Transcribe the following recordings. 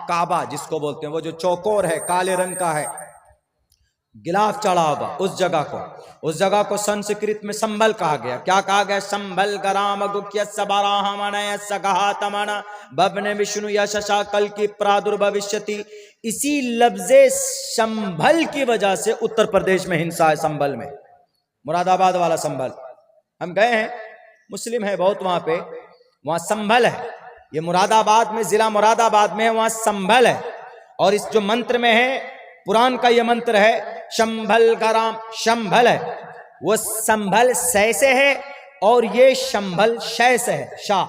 کعبہ جس کو بولتے ہیں، وہ جو چوکور ہے، کالے رنگ کا ہے، گلاف چڑھا ہوگا، اس جگہ کو سنسکرت میں سنبھل کہا گیا۔ کیا کہا گیا؟ سنبھل گرام گکھیت سباراہمنہ سگہاتمن ببن وشنو یششا کل کی پرادربھوشیتی۔ اسی لفظ سنبھل کی وجہ سے اتر پردیش میں ہنسا ہے، سنبھل میں، مراد آباد والا سنبھل، ہم گئے ہیں، مسلم ہے بہت وہاں پہ، وہاں سنبھل ہے، یہ مراد آباد میں، ضلع مراد آباد میں ہے، وہاں سنبھل ہے۔ اور اس جو منتر میں ہے، پران کا یہ منتر ہے، شمبھل گرام، شمبھل ہے، وہ سنبھل سے ہے اور یہ شمبھل شے سے ہے، شاہ،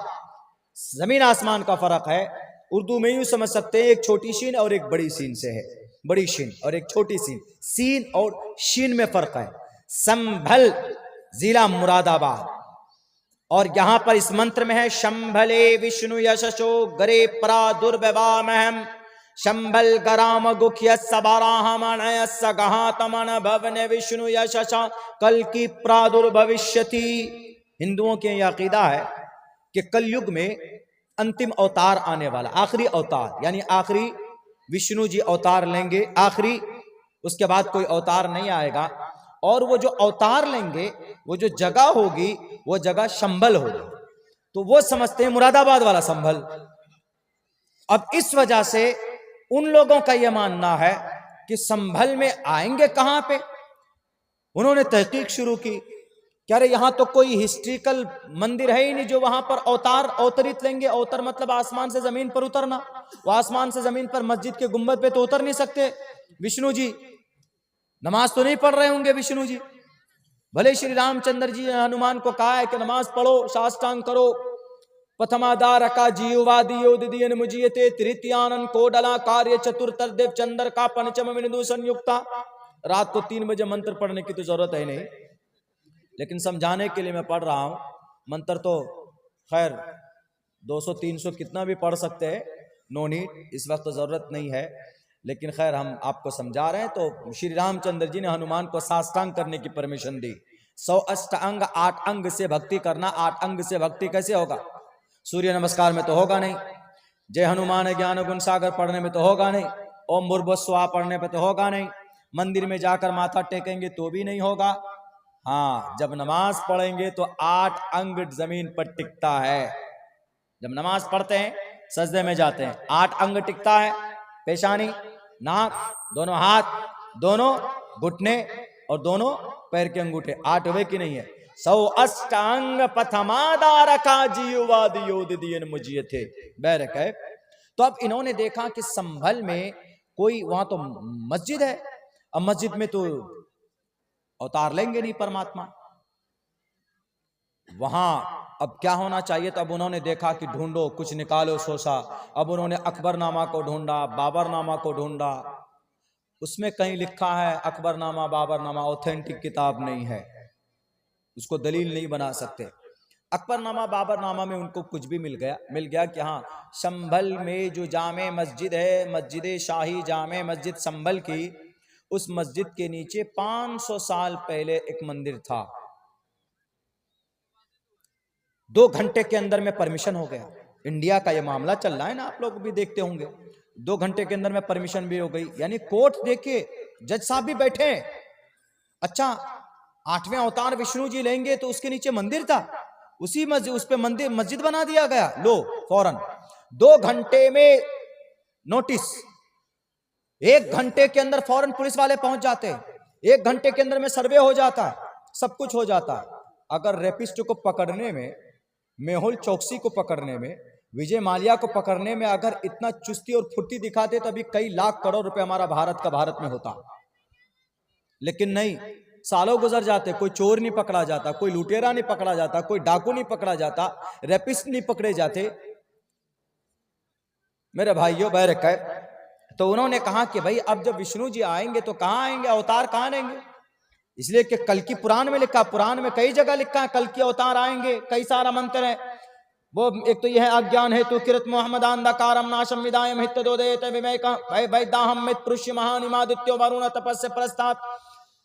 زمین آسمان کا فرق ہے۔ اردو میں یوں سمجھ سکتے ہیں، ایک چھوٹی شین اور ایک بڑی سین سے ہے، بڑی شین اور ایک چھوٹی سین، سین اور شین میں فرق ہے۔ سنبھل ضلع مراد آباد، اور یہاں پر اس منتر میں ہے شمبھلے وشنو یششو گرے پرادربھوامہم شمبھل گرام گکھیت سباراہمنہ سگہاتمن بھون وشنو یششا کل کی پرادربھوشیتی۔ ہندوؤں کے یہ عقیدہ ہے کہ کل یگ میں انتم اوتار آنے والا، آخری اوتار، یعنی آخری وشنو جی اوتار لیں گے، آخری، اس کے بعد کوئی اوتار نہیں آئے گا، اور وہ جو اوتار لیں گے، وہ جو جگہ ہوگی، وہ جگہ شمبھل ہوگی، تو وہ سمجھتے ہیں مراد آباد والا سنبھل۔ اب اس وجہ سے ان لوگوں کا یہ ماننا ہے کہ سنبھل میں آئیں گے کہاں پہ؟ انہوں نے تحقیق شروع کی کہ ارے یہاں تو کوئی ہسٹریکل مندر ہے ہی نہیں جو وہاں پر اوترت لیں گے۔ اوتر مطلب آسمان سے زمین پر اترنا، وہ آسمان سے زمین پر مسجد کے گنبد پہ تو اتر نہیں سکتے وشنو جی، نماز تو نہیں پڑھ رہے ہوں گے وشنو جی، بھلے شری رام چندر جی نے ہنومان کو کہا ہے کہ نماز پڑھو، شاستانگ کرو، پتھمادارکا جیوادیودین مجیتے تریتیانن کوڈلا کاریہ چترتر دیو چندر کا پنچم وندو سنیکتا۔ رات کو 3 بجے منتر پڑھنے کی تو ضرورت ہے نہیں، لیکن سمجھانے کے لیے میں پڑھ رہا ہوں۔ منتر تو خیر 200-300 کتنا بھی پڑھ سکتے ہیں، نو نیڈ، اس وقت تو ضرورت نہیں ہے، لیکن خیر ہم آپ کو سمجھا رہے ہیں۔ تو شری رام چندر جی نے ہنومان کو ساستانگ کرنے کی پرمیشن دی۔ 100 اشٹانگ 8 انگ سے بھکتی کرنا، 8 انگ سے بھکتی کیسے ہوگا؟ سوریہ نمسکار میں تو ہوگا نہیں، جے ہنومان گیان گن ساگر پڑھنے میں تو ہوگا نہیں، اوم بھربھوسوا پڑھنے پہ تو ہوگا نہیں، مندر میں جا کر ماتھا ٹیکیں گے تو بھی نہیں ہوگا۔ ہاں، جب نماز پڑھیں گے تو 8 انگ زمین پر ٹکتا ہے۔ جب نماز پڑھتے ہیں، سجدے میں جاتے ہیں، 8 انگ ٹکتا ہے، پیشانی، ناک، دونوں ہاتھ، دونوں گھٹنے اور دونوں پیر کے انگوٹھے، 8 ہوئے کہ نہیں ہے؟ 100 اشٹانگ پتھمادارکا جیوادیودین مجیتے بیرک ہے۔ تو اب انہوں نے دیکھا کہ سنبھل میں کوئی، وہاں تو مسجد ہے، اب مسجد میں تو اوتار لیں گے نہیں پرماتما، وہاں اب کیا ہونا چاہیے؟ تو اب انہوں نے دیکھا کہ ڈھونڈو، کچھ نکالو سوسا۔ اب انہوں نے اکبر نامہ کو ڈھونڈا، بابر نامہ کو ڈھونڈا، اس میں کہیں لکھا ہے اکبر نامہ بابر نامہ اوتھینٹک کتاب نہیں ہے، اس کو دلیل نہیں بنا سکتے۔ اکبر نامہ بابر نامہ میں ان کو کچھ بھی مل گیا کہ ہاں سنبھل میں جو جامع مسجد ہے، مسجد شاہی جامع مسجد سنبھل کی، اس مسجد کے نیچے 500 سال پہلے ایک مندر تھا۔ 2 گھنٹے کے اندر میں پرمیشن ہو گیا۔ انڈیا کا یہ معاملہ چل رہا ہے نا، آپ لوگ بھی دیکھتے ہوں گے، 2 گھنٹے کے اندر میں پرمیشن بھی ہو گئی، یعنی کورٹ دیکھے، جج صاحب بھی بیٹھے۔ اچھا 8ویں اوتار وشنو جی لیں گے تو اس کے نیچے مندر تھا، اسی مسجد، اس پہ مسجد بنا دیا گیا، لو فوراً 2 گھنٹے میں نوٹس، 1 گھنٹے کے اندر فوراً پولیس والے پہنچ جاتے ہیں، 1 گھنٹے کے اندر میں سروے ہو جاتا ہے، سب کچھ ہو جاتا ہے۔ اگر ریپسٹ کو پکڑنے میں، میہول چوکسی کو پکڑنے میں، وجے مالیا کو پکڑنے میں اگر اتنا چستی اور پھرتی دکھاتے تو ابھی کئی لاکھ کروڑ روپے ہمارا بھارت میں ہوتا، لیکن نہیں، سالوں گزر جاتے، کوئی چور نہیں پکڑا جاتا، کوئی لوٹیرا نہیں پکڑا جاتا، کوئی ڈاکو نہیں پکڑا جاتا، ریپسٹ نہیں پکڑے جاتے۔ میرے بھائیوں بیرک ہے، تو انہوں نے کہا کہ بھائی اب جب وشنو جی آئیں گے تو کہاں آئیں گے، اوتار کہاں لیں گے؟ اس لیے کہ کل کی پران میں لکھا، پران میں کئی جگہ لکھا ہے کل کی اوتار آئیں گے، کئی سارا منتر ہے۔ وہ ایک تو یہ ہے اگیان ہیتو کرت محمداندکارم ناشم ودایم ہت دودیت ویمیکا ویداہم مت پرشی مہانیمادتیو وارون تپس پرستات۔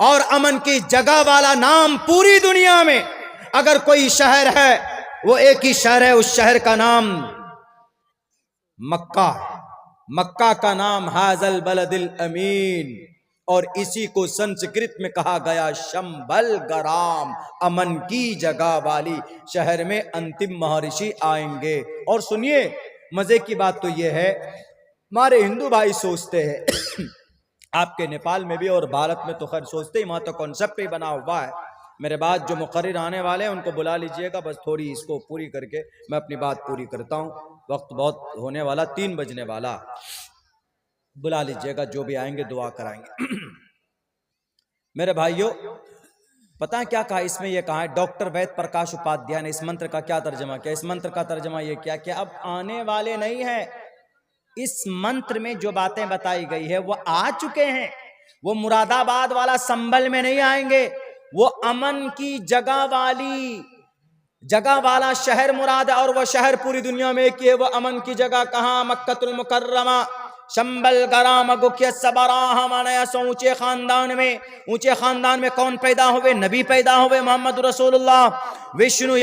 اور امن کی جگہ والا نام پوری دنیا میں اگر کوئی شہر ہے وہ ایک ہی شہر ہے، اس شہر کا نام مکہ ہے۔ مکہ کا نام ھذا البلد الامین، اور اسی کو سنسکرت میں کہا گیا شمبل گرام، امن کی جگہ والی شہر میں انتم مہرشی آئیں گے۔ اور سنیے مزے کی بات تو یہ ہے، ہمارے ہندو بھائی سوچتے ہیں آپ کے نیپال میں بھی اور بھارت میں تو خیر سوچتے ہی، وہاں تو کانسیپٹ ہی بنا ہوا ہے۔ میرے بعد جو مقرر آنے والے ہیں ان کو بلا لیجئے گا، بس تھوڑی اس کو پوری کر کے میں اپنی بات پوری کرتا ہوں، وقت بہت ہونے والا، 3 بجنے والا، بلا لیجئے گا جو بھی آئیں گے دعا کرائیں گے۔ میرے بھائیوں پتہ کیا کہا اس میں؟ یہ کہا ہے ڈاکٹر وید پرکاش اپادھیائے نے اس منتر کا کیا ترجمہ کیا؟ اس منتر کا ترجمہ یہ کیا کہ اب آنے والے نہیں ہیں، اس منتر میں جو باتیں بتائی گئی ہے وہ آ چکے ہیں، وہ مراد آباد والا سنبل میں نہیں آئیں گے، وہ امن کی جگہ والا شہر مراد ہے، اور وہ شہر پوری دنیا میں ایک ہی ہے۔ وہ امن کی جگہ کہاں؟ مکہ المکرمہ، شمبل گرام گکھیت سبراہ، مانا اونچے خاندان میں کون پیدا ہوئے؟ نبی پیدا ہوئے محمد رسول اللہ۔ وشنو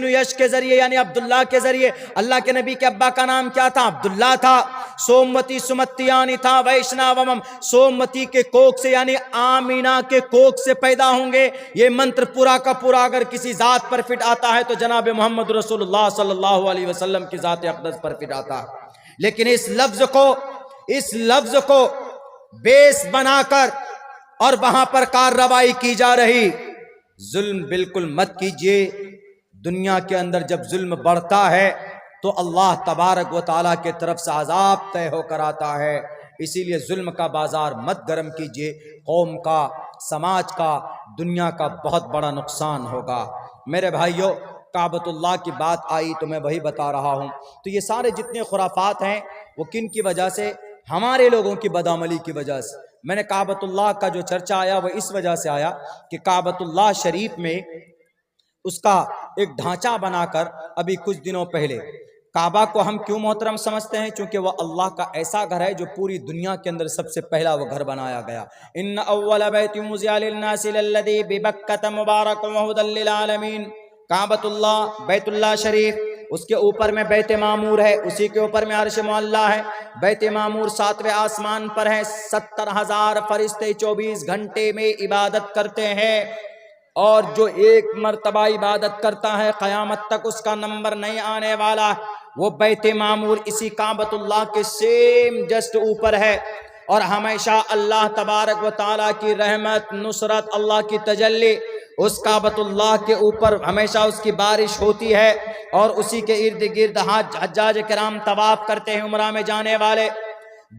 یش کے ذریعے یعنی عبداللہ کے ذریعے، اللہ کے نبی کے ابا کا نام کیا تھا؟ عبداللہ تھا۔ سوموتی سمتیانی تھا ویشناوم، سوموتی کے کوکھ سے یعنی آمینہ کے کوکھ سے پیدا ہوں گے۔ یہ منتر پورا کا پورا اگر کسی ذات پر فٹ آتا ہے تو جناب محمد رسول اللہ صلی اللہ علیہ وسلم کی ذات اقدس پر فٹ آتا ہے۔ لیکن اس لفظ کو بیس بنا کر اور وہاں پر کارروائی کی جا رہی، ظلم بالکل مت کیجئے۔ دنیا کے اندر جب ظلم بڑھتا ہے تو اللہ تبارک و تعالیٰ کے طرف سے عذاب طے ہو کر آتا ہے، اسی لیے ظلم کا بازار مت گرم کیجئے، قوم کا، سماج کا، دنیا کا بہت بڑا نقصان ہوگا۔ میرے بھائیوں کعبۃ اللہ کی بات آئی تو میں وہی بتا رہا ہوں، تو یہ سارے جتنے خرافات ہیں وہ کن کی وجہ سے؟ ہمارے لوگوں کی بدعملی کی وجہ سے۔ میں نے کعبۃ اللہ کا جو چرچا آیا وہ اس وجہ سے آیا کہ کعبۃ اللہ شریف میں اس کا ایک ڈھانچہ بنا کر ابھی کچھ دنوں پہلے، کعبہ کو ہم کیوں محترم سمجھتے ہیں؟ چونکہ وہ اللہ کا ایسا گھر ہے جو پوری دنیا کے اندر سب سے پہلا وہ گھر بنایا گیا۔ ان اول بیت وضع للناس للذی ببکۃ مبارک وہدی للعالمین، کعبۃ اللہ، بیت اللہ شریف، اس کے اوپر میں بیت معمور ہے، اسی کے اوپر میں عرش معلیٰ ہے۔ بیت معمور 7ویں آسمان پر ہے، 70,000 فرشتے 24 گھنٹے میں عبادت کرتے ہیں، اور جو ایک مرتبہ عبادت کرتا ہے قیامت تک اس کا نمبر نہیں آنے والا۔ وہ بیت معمور اسی کعبۃ اللہ کے سیم جسٹ اوپر ہے، اور ہمیشہ اللہ تبارک و تعالیٰ کی رحمت، نصرت، اللہ کی تجلی اس کعبۃ اللہ کے اوپر ہمیشہ اس کی بارش ہوتی ہے، اور اسی کے ارد گرد حجاج کرام طواف کرتے ہیں، عمرہ میں جانے والے۔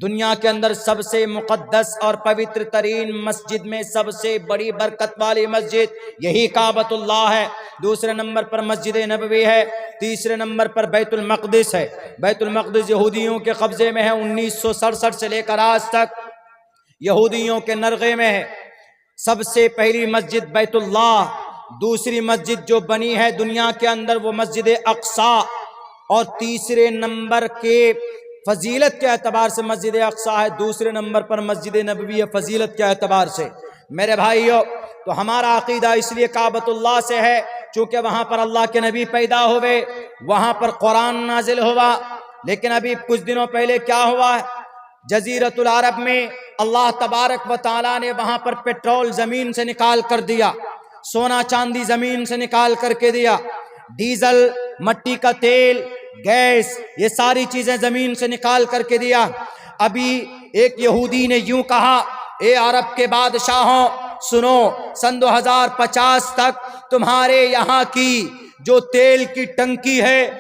دنیا کے اندر سب سے مقدس اور پوتر ترین مسجد میں سب سے بڑی برکت والی مسجد یہی کعبۃ اللہ ہے۔ دوسرے نمبر پر مسجد نبوی ہے، تیسرے نمبر پر بیت المقدس ہے۔ بیت المقدس یہودیوں کے قبضے میں ہے، 1967 سے لے کر آج تک یہودیوں کے نرغے میں ہے۔ سب سے پہلی مسجد بیت اللہ، دوسری مسجد جو بنی ہے دنیا کے اندر وہ مسجد اقصی، اور تیسرے نمبر کے فضیلت کے اعتبار سے مسجد اقصی ہے، دوسرے نمبر پر مسجد نبوی ہے فضیلت کے اعتبار سے۔ میرے بھائیو تو ہمارا عقیدہ اس لیے کعبۃ اللہ سے ہے چونکہ وہاں پر اللہ کے نبی پیدا ہوئے، وہاں پر قرآن نازل ہوا۔ لیکن ابھی کچھ دنوں پہلے کیا ہوا ہے؟ جزیرۃ العرب میں اللہ تبارک و تعالیٰ نے وہاں پر پیٹرول زمین سے نکال کر دیا، سونا چاندی زمین سے نکال کر کے دیا، ڈیزل، مٹی کا تیل، گیس، یہ ساری چیزیں زمین سے نکال کر کے دیا۔ ابھی ایک یہودی نے یوں کہا، اے عرب کے بادشاہوں سنو، سن 2050 تک تمہارے یہاں کی جو تیل کی ٹنکی ہے،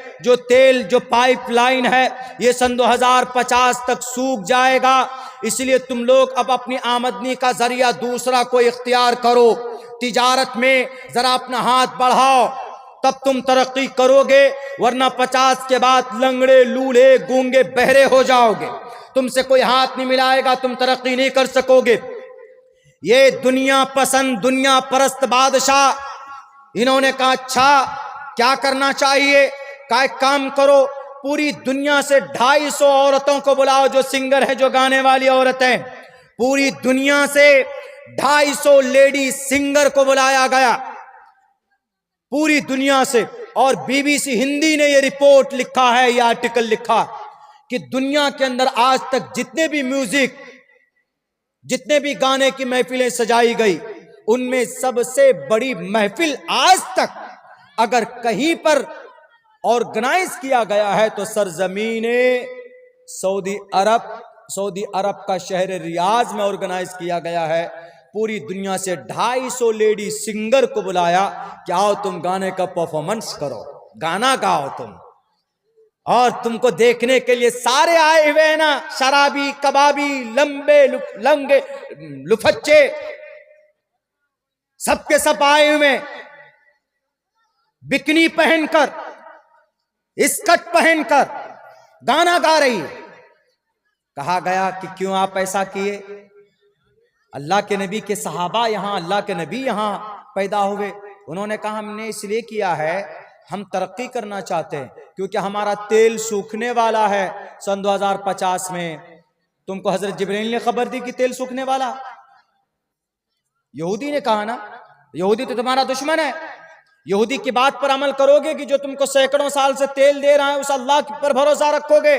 جو پائپ لائن ہے، یہ سن 2050 تک سوکھ جائے گا، اس لیے تم لوگ اب اپنی آمدنی کا ذریعہ دوسرا کوئی اختیار کرو، تجارت میں ذرا اپنا ہاتھ بڑھاؤ، تب تم ترقی کرو گے، ورنہ 50 کے بعد لنگڑے، لولے، گونگے، بہرے ہو جاؤ گے، تم سے کوئی ہاتھ نہیں ملائے گا، تم ترقی نہیں کر سکو گے۔ یہ دنیا پسند، دنیا پرست بادشاہ انہوں نے کہا اچھا کیا کرنا چاہیے؟ کہا ایک کام کرو، پوری دنیا سے 250 عورتوں کو بلاؤ جو سنگر ہے، جو گانے والی عورتیں، پوری دنیا سے 250 لیڈی سنگر کو بلایا گیا پوری دنیا سے، اور BBC ہندی نے یہ رپورٹ لکھا ہے، یہ آرٹیکل لکھا کہ دنیا کے اندر آج تک جتنے بھی میوزک، جتنے بھی گانے کی محفلیں سجائی گئی، ان میں سب سے بڑی محفل آج تک اگر کہیں پر آرگنائز کیا گیا ہے تو سرزمین سعودی عرب کا شہر ریاض میں آرگنائز کیا گیا ہے۔ پوری دنیا سے 250 لیڈی سنگر کو بلایا کہ آؤ تم گانے کا پرفارمنس کرو، گانا گاؤ تم، اور تم کو دیکھنے کے لیے سارے آئے ہوئے ہیں نا، شرابی، کبابی، لمبے لنگے، لفچے، سب کے سب آئے ہوئے، بکنی پہن کر، اسکرٹ پہن کر گانا گا رہی ہے۔ کہا گیا کہ کیوں آپ ایسا کیے؟ اللہ کے نبی کے صحابہ یہاں، اللہ کے نبی یہاں پیدا ہوئے، انہوں نے کہا ہم نے اس لیے کیا ہے، ہم ترقی کرنا چاہتے ہیں کیونکہ ہمارا تیل سوکھنے والا ہے سن 2050 میں۔ تم کو حضرت جبرائیل نے خبر دی کہ تیل سوکھنے والا؟ یہودی نے کہا نا، یہودی تو تمہارا دشمن ہے، یہودی کی بات پر عمل کرو گے کہ جو تم کو سینکڑوں سال سے تیل دے رہا ہے، اس اللہ پر بھروسہ رکھو گے؟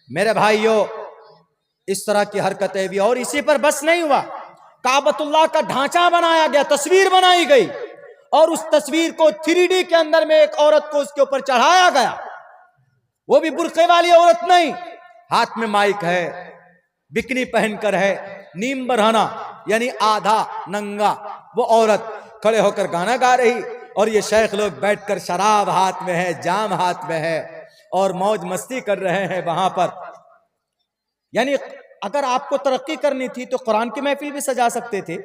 میرے بھائیو، اس طرح کی حرکتیں بھی، اور اسی پر بس نہیں ہوا، کعبۃ اللہ کا ڈھانچہ بنایا گیا، تصویر بنائی گئی، اور اس تصویر کو 3D کے اندر میں ایک عورت کو اس کے اوپر چڑھایا گیا، وہ بھی برقعے والی عورت نہیں، ہاتھ میں مائک ہے، بکنی پہن کر ہے، نیم برہنہ یعنی آدھا ننگا وہ عورت کھڑے ہو کر گانا گا رہی، اور یہ شیخ لوگ بیٹھ کر شراب ہاتھ میں ہے، جام ہاتھ میں ہے، اور موج مستی کر رہے ہیں وہاں پر۔ یعنی اگر آپ کو ترقی کرنی تھی تو قرآن کی محفل بھی سجا سکتے تھے،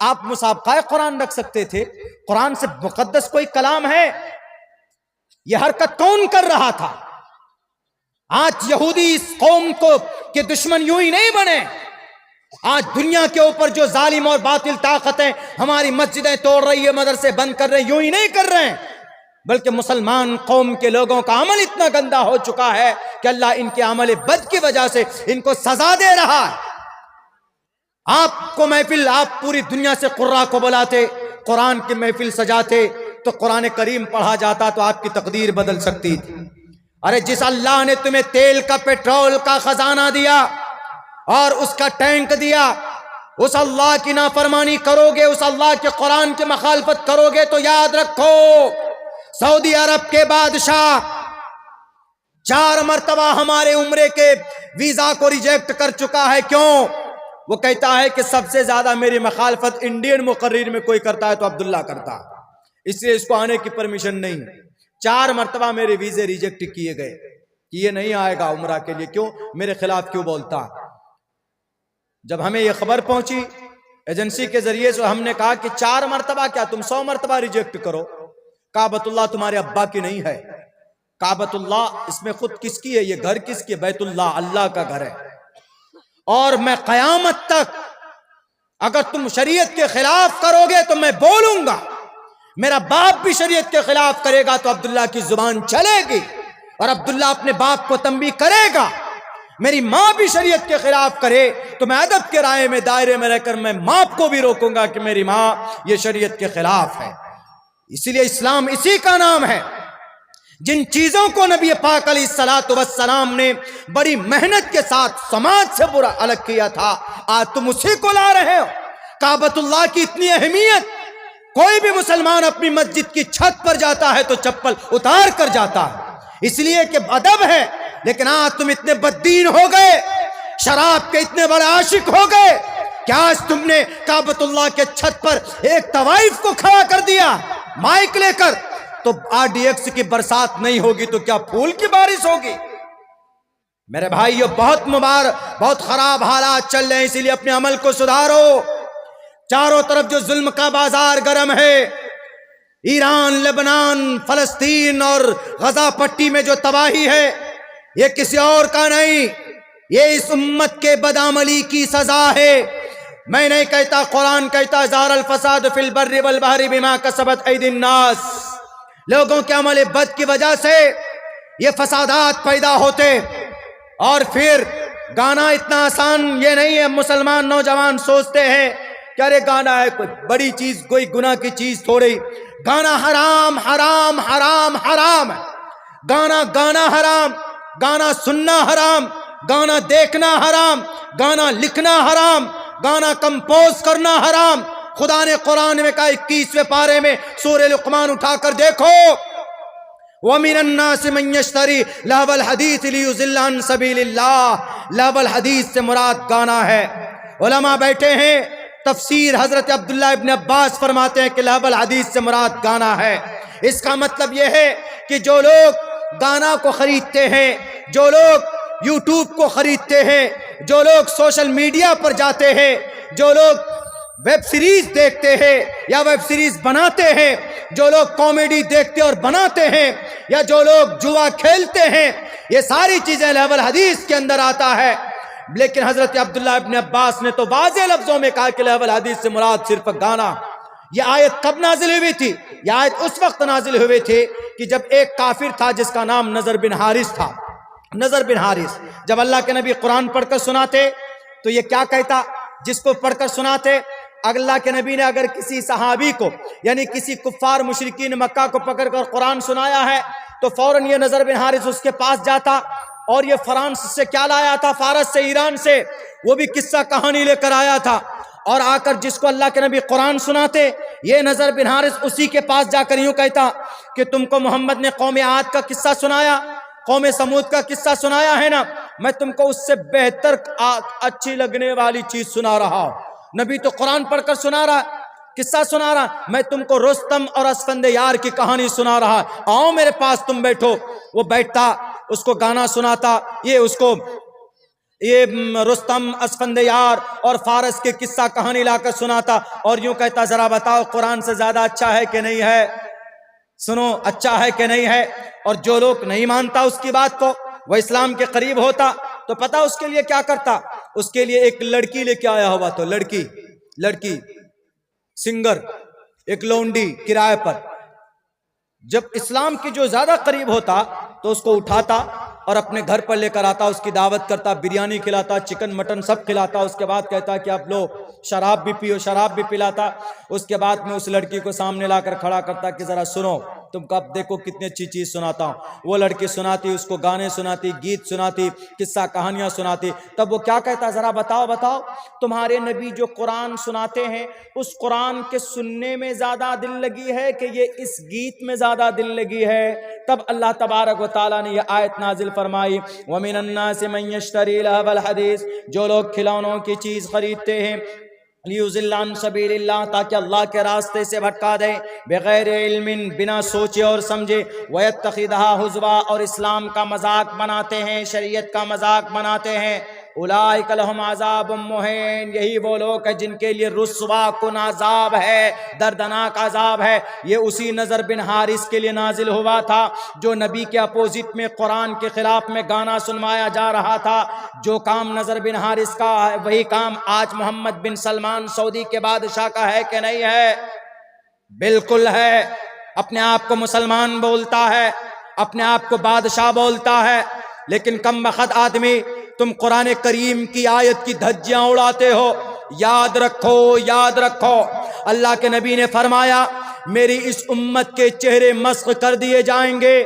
آپ مسابقہ قرآن رکھ سکتے تھے، قرآن سے مقدس کوئی کلام ہے؟ یہ حرکت کون کر رہا تھا؟ آج یہودی اس قوم کو کہ دشمن یوں ہی نہیں بنے، آج دنیا کے اوپر جو ظالم اور باطل طاقتیں ہماری مسجدیں توڑ رہی ہے، مدرسے بند کر رہے ہیں، یوں ہی نہیں کر رہے ہیں، بلکہ مسلمان قوم کے لوگوں کا عمل اتنا گندا ہو چکا ہے کہ اللہ ان کے عمل بد کی وجہ سے ان کو سزا دے رہا ہے۔ آپ کو محفل، آپ پوری دنیا سے قراء کو بلاتے، قرآن کی محفل سجاتے تو قرآن کریم پڑھا جاتا تو آپ کی تقدیر بدل سکتی تھی۔ ارے جس اللہ نے تمہیں تیل کا، پیٹرول کا خزانہ دیا اور اس کا ٹینک دیا، اس اللہ کی نافرمانی کرو گے، اس اللہ کے قرآن کی مخالفت کرو گے تو یاد رکھو سعودی عرب کے بادشاہ 4 مرتبہ ہمارے عمرے کے ویزا کو ریجیکٹ کر چکا ہے۔ کیوں؟ وہ کہتا ہے کہ سب سے زیادہ میری مخالفت انڈین مقرر میں کوئی کرتا ہے تو عبداللہ کرتا، اس لیے اس کو آنے کی پرمیشن نہیں۔ 4 مرتبہ میرے ویزے ریجیکٹ کیے گئے کہ یہ نہیں آئے گا عمرہ کے لیے، کیوں؟ میرے خلاف کیوں بولتا؟ جب ہمیں یہ خبر پہنچی ایجنسی کے ذریعے سے، ہم نے کہا کہ 4 مرتبہ کیا، تم 100 مرتبہ ریجیکٹ کرو، کعبۃ اللہ تمہارے ابا کی نہیں ہے، کعبۃ اللہ اس میں خود کس کی ہے؟ یہ گھر کس کی ہے؟ بیت اللہ، اللہ کا گھر ہے، اور میں قیامت تک اگر تم شریعت کے خلاف کرو گے تو میں بولوں گا، میرا باپ بھی شریعت کے خلاف کرے گا تو عبداللہ کی زبان چلے گی، اور عبداللہ اپنے باپ کو تنبیہ کرے گا، میری ماں بھی شریعت کے خلاف کرے تو میں ادب کے رائے میں دائرے میں رہ کر میں ماں کو بھی روکوں گا کہ میری ماں یہ شریعت کے خلاف ہے۔ اسی لیے اسلام اسی کا نام ہے، جن چیزوں کو نبی پاک علیہ الصلوۃ والسلام نے بڑی محنت کے ساتھ سماج سے برا الگ کیا تھا، آج تم اسی کو لا رہے ہو۔ کعبۃ اللہ کی اتنی اہمیت، کوئی بھی مسلمان اپنی مسجد کی چھت پر جاتا ہے تو چپل اتار کر جاتا ہے، اس لیے کہ ادب ہے، لیکن آج تم اتنے بددین ہو گئے، شراب کے اتنے بڑے عاشق ہو گئے کہ آج تم نے کعبۃ اللہ کے چھت پر ایک طوائف کو کھڑا کر دیا مائک لے کر، تو RDX کی برسات نہیں ہوگی تو کیا پھول کی بارش ہوگی؟ میرے بھائیو، بہت خراب حالات چل رہے ہیں، اسی لیے اپنے عمل کو سدھارو۔ چاروں طرف جو ظلم کا بازار گرم ہے، ایران، لبنان، فلسطین اور غزہ پٹی میں جو تباہی ہے، یہ کسی اور کا نہیں، یہ اس امت کے بدعملی کی سزا ہے۔ میں نہیں کہتا، قرآن کہتا ظہر الفساد فی البر والبحر بما کسبت ایدی الناس، لوگوں کے عمل بد کی وجہ سے یہ فسادات پیدا ہوتے۔ اور پھر گانا اتنا آسان یہ نہیں ہے، مسلمان نوجوان سوچتے ہیں کہ ارے گانا ہے کوئی بڑی چیز، کوئی گناہ کی چیز تھوڑی، گانا حرام حرام حرام حرام ہے، گانا حرام، گانا سننا حرام، گانا دیکھنا حرام، گانا لکھنا حرام، گانا کمپوز کرنا حرام۔ خدا نے قرآن میں کہا 21ویں پارے میں سورہ لقمان اٹھا کر دیکھو، وَمِنَ النَّاسِ مَن يَشْتَرِي لَهْوَ الْحَدِيثِ لِيُضِلَّ عَن سَبِيلِ اللَّهِ۔ لہو الحدیث سے مراد گانا ہے۔ علماء بیٹھے ہیں، تفسیر حضرت عبداللہ ابن عباس فرماتے ہیں کہ لہو الحدیث سے مراد گانا ہے۔ اس کا مطلب یہ ہے کہ جو لوگ گانا کو خریدتے ہیں، جو لوگ یوٹیوب کو خریدتے ہیں، جو لوگ سوشل میڈیا پر جاتے ہیں، جو لوگ ویب سیریز دیکھتے ہیں یا ویب سیریز بناتے ہیں، جو لوگ کامیڈی دیکھتے اور بناتے ہیں، یا جو لوگ جوا کھیلتے ہیں، یہ ساری چیزیں لہو الحدیث کے اندر آتا ہے۔ لیکن حضرت عبداللہ ابن عباس نے تو واضح لفظوں میں کہا کہ لہو الحدیث سے مراد صرف گانا۔ یہ آیت کب نازل ہوئی تھی؟ یہ آیت اس وقت نازل ہوئی تھی کہ جب ایک کافر تھا جس کا نام نضر بن حارث تھا۔ نضر بن حارث جب اللہ کے نبی قرآن پڑھ کر سناتے تو یہ کیا کہتا؟ جس کو پڑھ کر سناتے، اللہ کے نبی نے اگر کسی صحابی کو یعنی کسی کفار مشرکین مکہ کو پکڑ کر قرآن سنایا ہے تو فوراً یہ نضر بن حارث اس کے پاس جاتا، اور یہ فرانس سے کیا لایا تھا؟ فارس سے، ایران سے، وہ بھی قصہ کہانی لے کر آیا تھا، اور آ کر جس کو اللہ کے نبی قرآن سناتے، یہ نضر بن حارث اسی کے پاس جا کر یوں کہتا کہ تم کو محمد نے قوم عاد کا قصہ سنایا، قوم سمود کا قصہ سنایا ہے نا، میں تم کو اس سے بہتر اچھی لگنے والی چیز سنا رہا ہوں۔ نبی تو قرآن پڑھ کر سنا رہا، قصہ سنا رہا، میں تم کو رستم اور اسفندیار کی کہانی سنا رہا، آؤ میرے پاس تم بیٹھو۔ وہ بیٹھتا، اس کو گانا سناتا، یہ اس کو یہ رستم، اسفندیار اور فارس کے قصہ کہانی لا کر سناتا، اور یوں کہتا ذرا بتاؤ قرآن سے زیادہ اچھا ہے کہ نہیں ہے؟ سنو اچھا ہے کہ نہیں ہے؟ اور جو لوگ نہیں مانتا اس کی بات کو، وہ اسلام کے قریب ہوتا تو پتہ اس کے لیے کیا کرتا؟ اس کے لیے ایک لڑکی لے کے آیا ہوا، تو لڑکی سنگر، ایک لونڈی کرائے پر۔ جب اسلام کی جو زیادہ قریب ہوتا تو اس کو اٹھاتا اور اپنے گھر پر لے کر آتا، اس کی دعوت کرتا، بریانی کھلاتا، چکن مٹن سب کھلاتا، اس کے بعد کہتا کہ آپ لو شراب بھی پیو، شراب بھی پلاتا۔ اس کے بعد میں اس لڑکی کو سامنے لا کر کھڑا کرتا کہ ذرا سنو، تم کو اب دیکھو کتنی اچھی چیز سناتا ہوں۔ وہ لڑکی سناتی، اس کو گانے سناتی، گیت سناتی، قصہ کہانیاں سناتی۔ تب وہ کیا کہتا؟ ذرا بتاؤ تمہارے نبی جو قرآن سناتے ہیں اس قرآن کے سننے میں زیادہ دل لگی ہے کہ یہ اس گیت میں زیادہ دل لگی ہے؟ تب اللہ تبارک و تعالیٰ نے یہ آیت نازل فرمائی، وَمِنَ النَّاسِ مَن يَشْتَرِي لَهْوَ الْحَدِيثِ، جو لوگ کھلونوں کی چیز خریدتے ہیں، لیُضِلَّ عن سبیل اللہ، تاکہ اللہ کے راستے سے بھٹکا دے، بغیر علم، بنا سوچے اور سمجھے، وَيَتَّخِذَهَا هُزُوًا، اور اسلام کا مذاق بناتے ہیں، شریعت کا مذاق بناتے ہیں، اولئک لہم عذاب مہین، یہی وہ لوگ ہیں جن کے لیے رسوا کن عذاب ہے، دردناک عذاب ہے۔ یہ اسی نضر بن حارث کے لیے نازل ہوا تھا جو نبی کے اپوزٹ میں قرآن کے خلاف میں گانا سنوایا جا رہا تھا۔ جو کام نضر بن حارث کا ہے وہی کام آج محمد بن سلمان سعودی کے بادشاہ کا ہے کہ نہیں ہے؟ بالکل ہے۔ اپنے آپ کو مسلمان بولتا ہے، اپنے آپ کو بادشاہ بولتا ہے، لیکن کم بخت آدمی تم قرآن کریم کی آیت کی دھجیاں اڑاتے ہو۔ یاد رکھو اللہ کے نبی نے فرمایا میری اس امت کے چہرے مسخ کر دیے جائیں گے،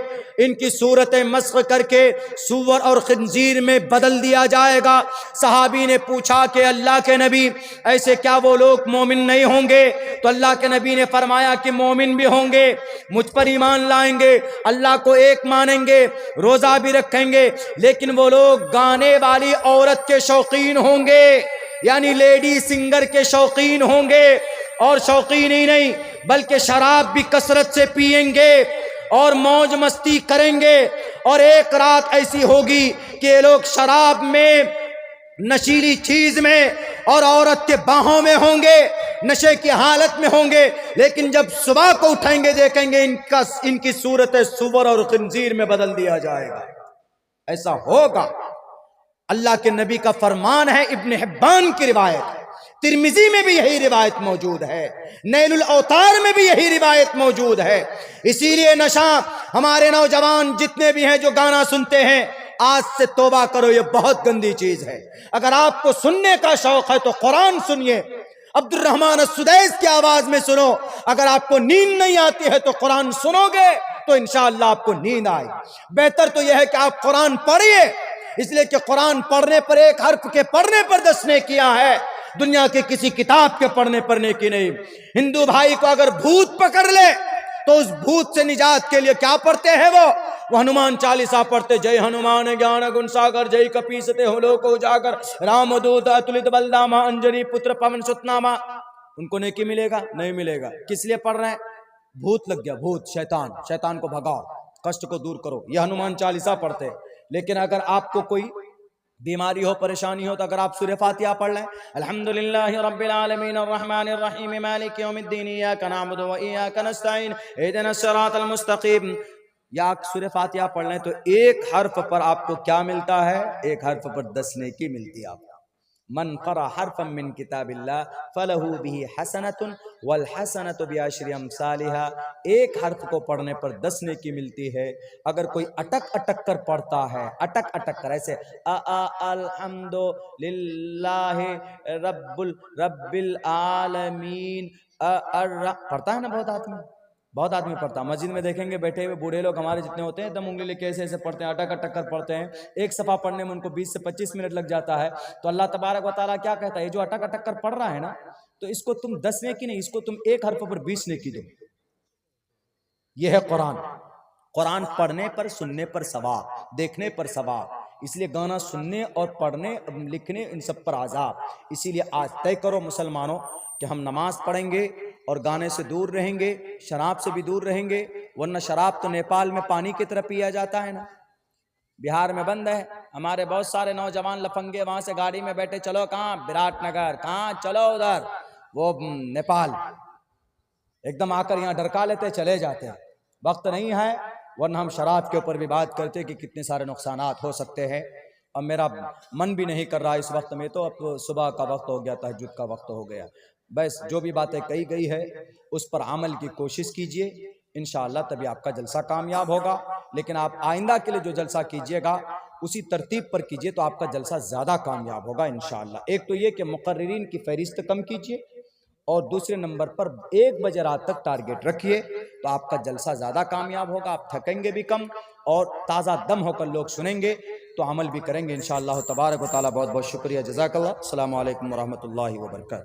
ان کی صورتیں مسخ کر کے سور اور خنزیر میں بدل دیا جائے گا۔ صحابی نے پوچھا کہ اللہ کے نبی ایسے کیا وہ لوگ مومن نہیں ہوں گے؟ تو اللہ کے نبی نے فرمایا کہ مومن بھی ہوں گے، مجھ پر ایمان لائیں گے، اللہ کو ایک مانیں گے، روزہ بھی رکھیں گے، لیکن وہ لوگ گانے والی عورت کے شوقین ہوں گے، یعنی لیڈی سنگر کے شوقین ہوں گے، اور شوقین ہی نہیں بلکہ شراب بھی کثرت سے پئیں گے اور موج مستی کریں گے۔ اور ایک رات ایسی ہوگی کہ یہ لوگ شراب میں، نشیلی چیز میں اور عورت کے باہوں میں ہوں گے، نشے کی حالت میں ہوں گے، لیکن جب صبح کو اٹھیں گے دیکھیں گے ان کی صورت سور اور خنزیر میں بدل دیا جائے گا۔ ایسا ہوگا، اللہ کے نبی کا فرمان ہے، ابن حبان کی روایت ہے، ترمذی میں بھی یہی روایت موجود ہے، نیل الاوطار میں بھی یہی روایت موجود ہے۔ اسی لیے نشہ، ہمارے نوجوان جتنے بھی ہیں جو گانا سنتے ہیں، آج سے توبہ کرو، یہ بہت گندی چیز ہے۔ اگر آپ کو سننے کا شوق ہے تو قرآن سنیے، عبد الرحمن السدیس کی آواز میں سنو. اگر آپ کو نیند نہیں آتی ہے تو قرآن سنو گے تو انشاءاللہ آپ کو نیند آئے. بہتر تو یہ ہے کہ آپ قرآن پڑھیے، اس لیے کہ قرآن پڑھنے پر، ایک حرف کے پڑھنے پر 10 نیکیاں ہے، دنیا کے کسی کتاب کے پڑھنے پر نیکی نہیں. ہندو بھائی کو اگر بھوت پکڑ لے تو اس بھوت سے نجات کے لیے کیا پڑھتے ہیں؟ وہ ہنومان چالیسا پڑھتے، جے ہنومان گیان گن ساگر جے کپیستے ہولو کو اجاگر رام دود اتلت بلداما انجنی پتر پون ستناما. ان کو نیکی ملے گا؟ نہیں ملے گا. کس لیے پڑھ رہے ہیں؟ بھوت لگ گیا، بھوت، شیطان کو بھگاؤ، کشٹ کو دور کرو، یہ ہنومان چالیسا پڑھتے. لیکن اگر آپ کو کوئی بیماری ہو، پریشانی ہو، تو اگر آپ سورہ فاتحہ پڑھ لیں، الحمدللہ رب العالمین الرحمن الرحیم مالک یوم الدین ایاک نعبد و ایاک نستعین اہدنا الصراط المستقیم، یا سورہ فاتحہ پڑھ لیں تو ایک حرف پر آپ کو کیا ملتا ہے؟ ایک حرف پر 10 نیکی ملتی ہے. آپ من قرأ حرفا من کتاب اللہ فلہ بہ حسنۃ والحسنۃ بعشر امثالها. ایک حرف کو پڑھنے پر 10 نیکی ملتی ہے. اگر کوئی اٹک کر پڑھتا ہے، اٹک کر ایسے الحمد للہ رب العالمین پڑھتا ہے نا، بہت آدمی پڑھتا ہے. مسجد میں دیکھیں گے بیٹھے ہوئے بوڑھے لوگ ہمارے جتنے ہوتے ہیں، دم انگلی لے کے ایسے پڑھتے ہیں، اٹک کر پڑھتے ہیں. ایک صفحہ پڑھنے میں ان کو 20 سے 25 منٹ لگ جاتا ہے. تو اللہ تبارک و تعالیٰ کیا کہتا ہے؟ یہ جو اٹک کر پڑھ رہا ہے نا، تو اس کو تم 10 نیکی نہیں، اس کو تم ایک حرف پر 20 نیکی دو. یہ ہے قرآن. قرآن پڑھنے پر، سننے پر ثواب، دیکھنے پر ثواب. اس لیے گانا سننے اور پڑھنے، لکھنے، ان سب پر عذاب. اسی لیے آج طے کرو مسلمانوں کہ ہم نماز پڑھیں گے اور گانے سے دور رہیں گے، شراب سے بھی دور رہیں گے. ورنہ شراب تو نیپال میں پانی کی طرح پیا جاتا ہے نا، بہار میں بند ہے. ہمارے بہت سارے نوجوان لفنگے وہاں سے گاڑی میں بیٹھے، چلو کہاں؟ براٹ نگر. کہاں؟ چلو ادھر، وہ نیپال. ایک دم آ کر یہاں ڈرکا لیتے، چلے جاتے ہیں. وقت نہیں ہے، ورنہ ہم شراب کے اوپر بھی بات کرتے کہ کتنے سارے نقصانات ہو سکتے ہیں. اب میرا من بھی نہیں کر رہا اس وقت میں، تو اب صبح کا وقت ہو گیا، تہجد کا وقت ہو گیا. بس جو بھی باتیں کہی گئی ہے اس پر عمل کی کوشش کیجئے، انشاءاللہ تبھی آپ کا جلسہ کامیاب ہوگا. لیکن آپ آئندہ کے لیے جو جلسہ کیجئے گا اسی ترتیب پر کیجئے تو آپ کا جلسہ زیادہ کامیاب ہوگا انشاءاللہ. ایک تو یہ کہ مقررین کی فہرست کم کیجئے، اور دوسرے نمبر پر 1 بجے رات تک ٹارگٹ رکھیے تو آپ کا جلسہ زیادہ کامیاب ہوگا. آپ تھکیں گے بھی کم اور تازہ دم ہو کر لوگ سنیں گے تو عمل بھی کریں گے انشاءاللہ تبارک و تعالی. بہت بہت شکریہ، جزاک اللہ. السلام علیکم ورحمۃ اللہ وبرکاتہ.